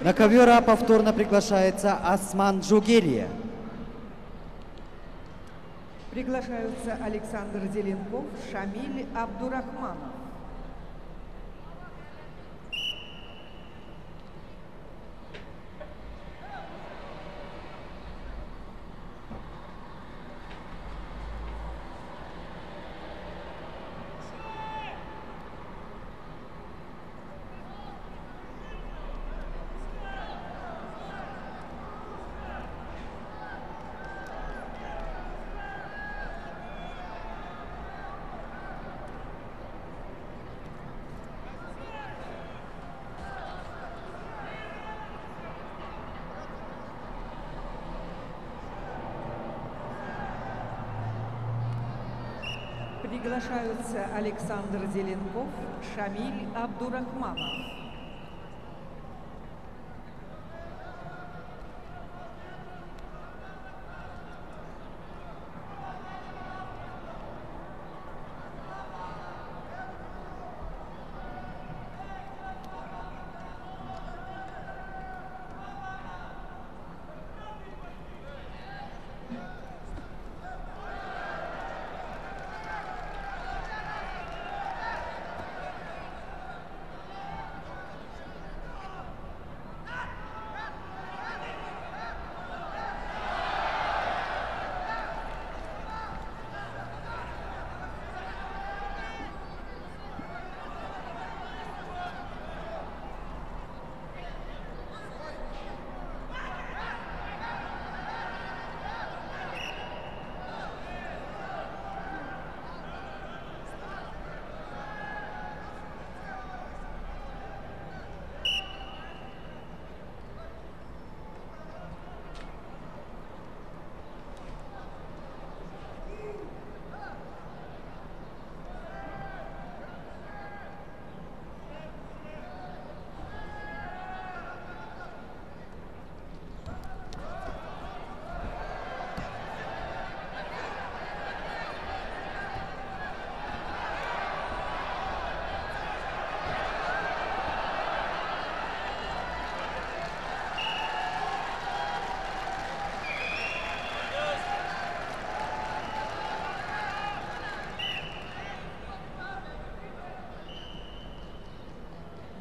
На ковер А повторно приглашается Осман Джугелия. Приглашаются Александр Зеленков, Шамиль Абдурахманов. Приглашаются Александр Зеленков, Шамиль Абдурахманов.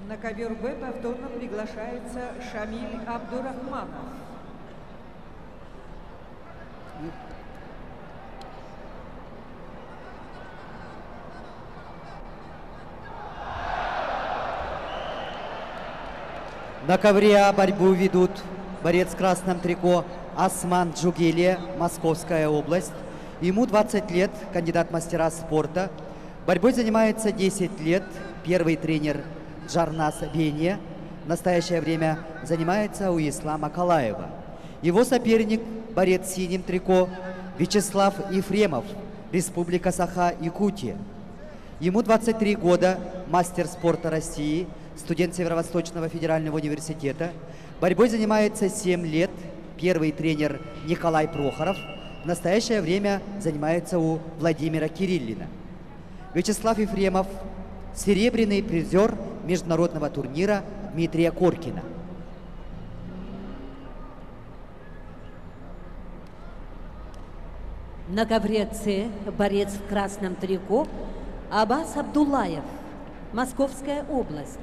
На ковер Б повторно приглашается Шамиль Абдурахманов. На ковре А борьбу ведут борец в красном трико Осман Джугелия, Московская область. Ему 20 лет, кандидат в мастера спорта. Борьбой занимается 10 лет. Первый тренер Джарнас Бения. В настоящее время занимается у Ислама Калаева. Его соперник, борец в синем трико Вячеслав Ефремов, Республика Саха-Якутия. Ему 23 года, мастер спорта России, студент Северо-Восточного федерального университета. Борьбой занимается 7 лет. Первый тренер Николай Прохоров. В настоящее время занимается у Владимира Кириллина. Вячеслав Ефремов – серебряный призер международного турнира Дмитрия Коркина. На ковре С борец в красном трико Аббас Абдуллаев, Московская область.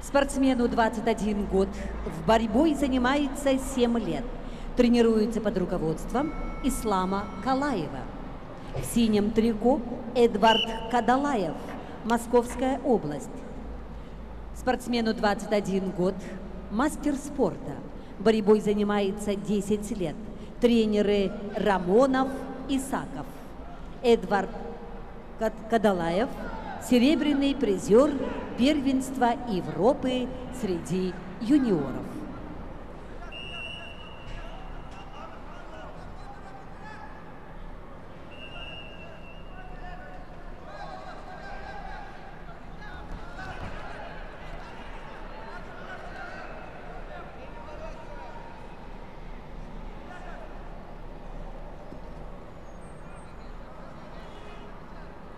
Спортсмену 21 год, в борьбой занимается 7 лет. Тренируется под руководством Ислама Калаева. В синем трико Эдвард Кадалаев, Московская область. Спортсмену 21 год, мастер спорта. Борьбой занимается 10 лет. Тренеры Рамонов, Исаков. Эдвард Кадалаев, серебряный призер первенства Европы среди юниоров.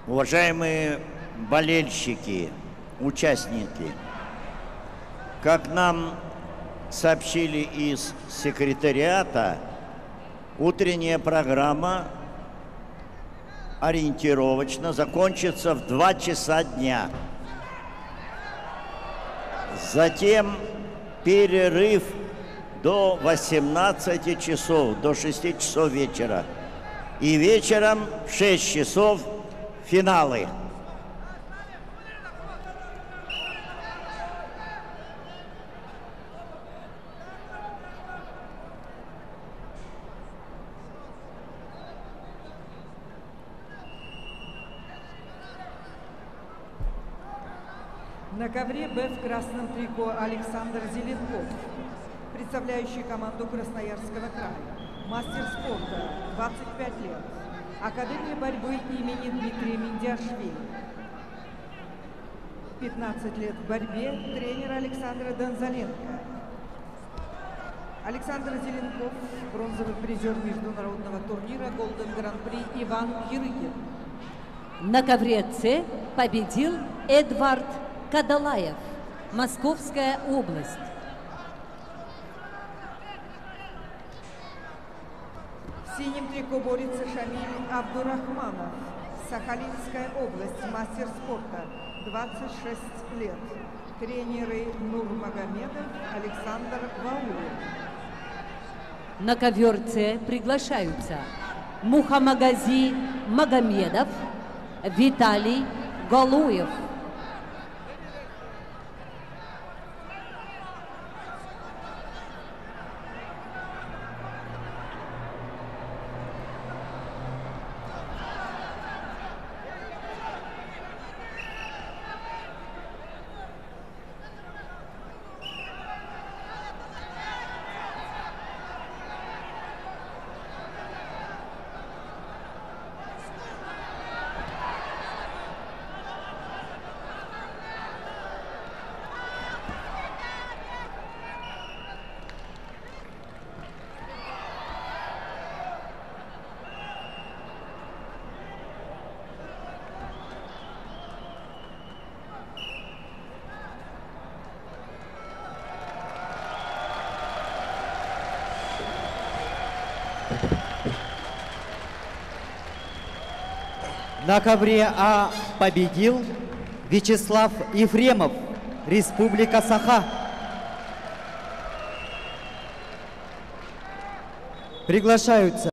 Уважаемые болельщики, участники, Как нам сообщили из секретариата, утренняя программа ориентировочно закончится в 2 часа дня. Затем перерыв до 18 часов, до 6 часов вечера. И вечером в 6 часов финалы. На ковре Б в красном трико Александр Зеленков, представляющий команду Красноярского края. Мастер спорта, 25 лет. Академия борьбы имени Дмитрия Миндиашвили. 15 лет в борьбе, тренер Александра Донзаленко. Александр Зеленков, бронзовый призер международного турнира Golden Гран-при Иван Ерыгин. На ковре С победил Эдвард Кадалаев, Московская область. В синем трико борется Шамиль Абдурахманов, Сахалинская область, мастер спорта, 26 лет. Тренеры Нурмагомедов, Александр Ваулин. На ковер С приглашаются Мухамагази Магомедов, Виталий Галуев. На ковре А победил Вячеслав Ефремов, Республика Саха. Приглашаются